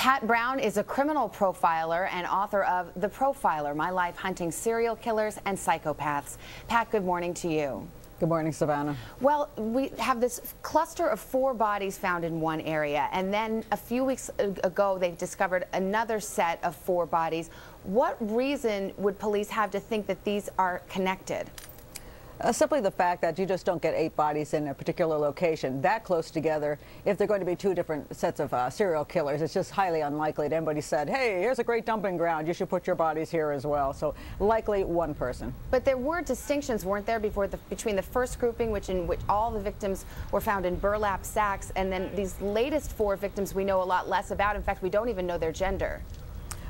Pat Brown is a criminal profiler and author of The Profiler: My Life Hunting Serial Killers and Psychopaths. Pat, good morning to you. Good morning, Savannah. Well, we have this cluster of 4 bodies found in one area, and then a few weeks ago they discovered another set of 4 bodies. What reason would police have to think that these are connected? Simply the fact that you just don't get 8 bodies in a particular location that close together. If they're going to be 2 different sets of serial killers, it's just highly unlikely that anybody said, hey, here's a great dumping ground, you should put your bodies here as well. So likely one person. But there were distinctions, weren't there, between the first grouping, in which all the victims were found in burlap sacks, and then these latest 4 victims we know a lot less about. In fact, we don't even know their gender.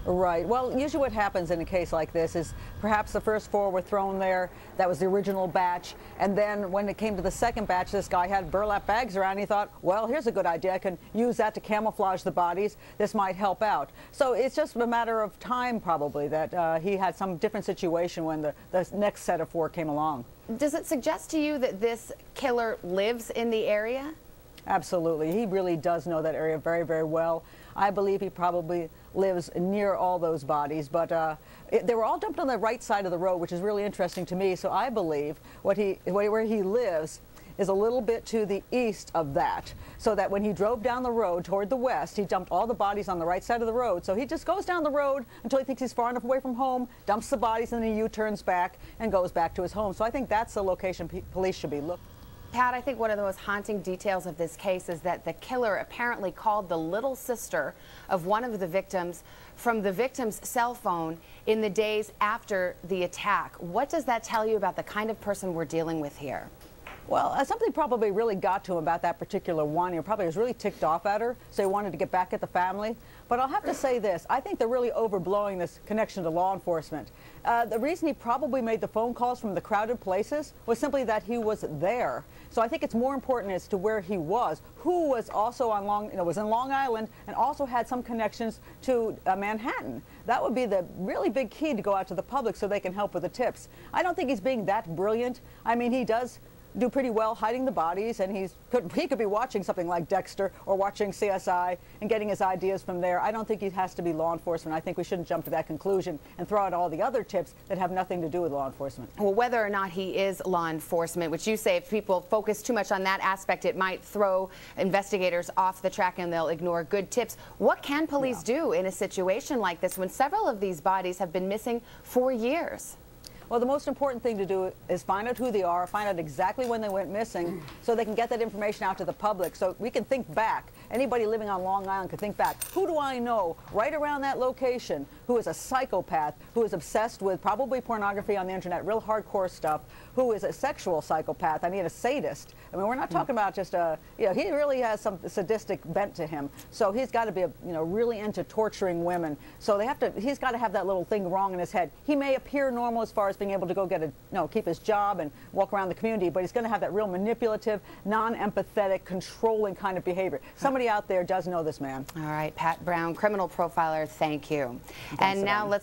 Right. Well, usually what happens in a case like this is perhaps the first 4 were thrown there. That was the original batch. And then when it came to the second batch, this guy had burlap bags around. He thought, well, here's a good idea. I can use that to camouflage the bodies. This might help out. So it's just a matter of time, probably, that he had some different situation when the next set of 4 came along. Does it suggest to you that this killer lives in the area? Absolutely. He really does know that area very, very well. I believe he probably lives near all those bodies, but they were all dumped on the right side of the road, which is really interesting to me. So I believe where he lives is a little bit to the east of that, so that when he drove down the road toward the west, he dumped all the bodies on the right side of the road. So he just goes down the road until he thinks he's far enough away from home, dumps the bodies, and then he U-turns back and goes back to his home. So I think that's the location police should be looking. Pat, I think one of the most haunting details of this case is that the killer apparently called the little sister of one of the victims from the victim's cell phone in the days after the attack. What does that tell you about the kind of person we're dealing with here? Well, something probably really got to him about that particular one. He probably was really ticked off at her, so he wanted to get back at the family. But I'll have to say this. I think they're really overblowing this connection to law enforcement. The reason he probably made the phone calls from the crowded places was simply that he was there. So I think it's more important as to where he was, who was also on was in Long Island and also had some connections to Manhattan. That would be the really big key to go out to the public so they can help with the tips. I don't think he's being that brilliant. I mean, he does do pretty well hiding the bodies, and he could be watching something like Dexter or watching CSI and getting his ideas from there. I don't think he has to be law enforcement. I think we shouldn't jump to that conclusion and throw out all the other tips that have nothing to do with law enforcement. Well, whether or not he is law enforcement, which you say if people focus too much on that aspect, it might throw investigators off the track and they'll ignore good tips. What can police do in a situation like this when several of these bodies have been missing for years? Well, the most important thing to do is find out who they are, find out exactly when they went missing, so they can get that information out to the public, so we can think back. Anybody living on Long Island can think back. Who do I know right around that location who is a psychopath, who is obsessed with probably pornography on the internet, real hardcore stuff, who is a sexual psychopath, I mean a sadist. I mean, we're not talking about just a, he really has some sadistic bent to him. So he's got to be, really into torturing women. So he's got to have that little thing wrong in his head. He may appear normal as far as being able to go get keep his job and walk around the community, but he's going to have that real manipulative, non-empathetic, controlling kind of behavior. Somebody out there does know this man. All right, Pat Brown, criminal profiler, thank you. Thanks, and now let's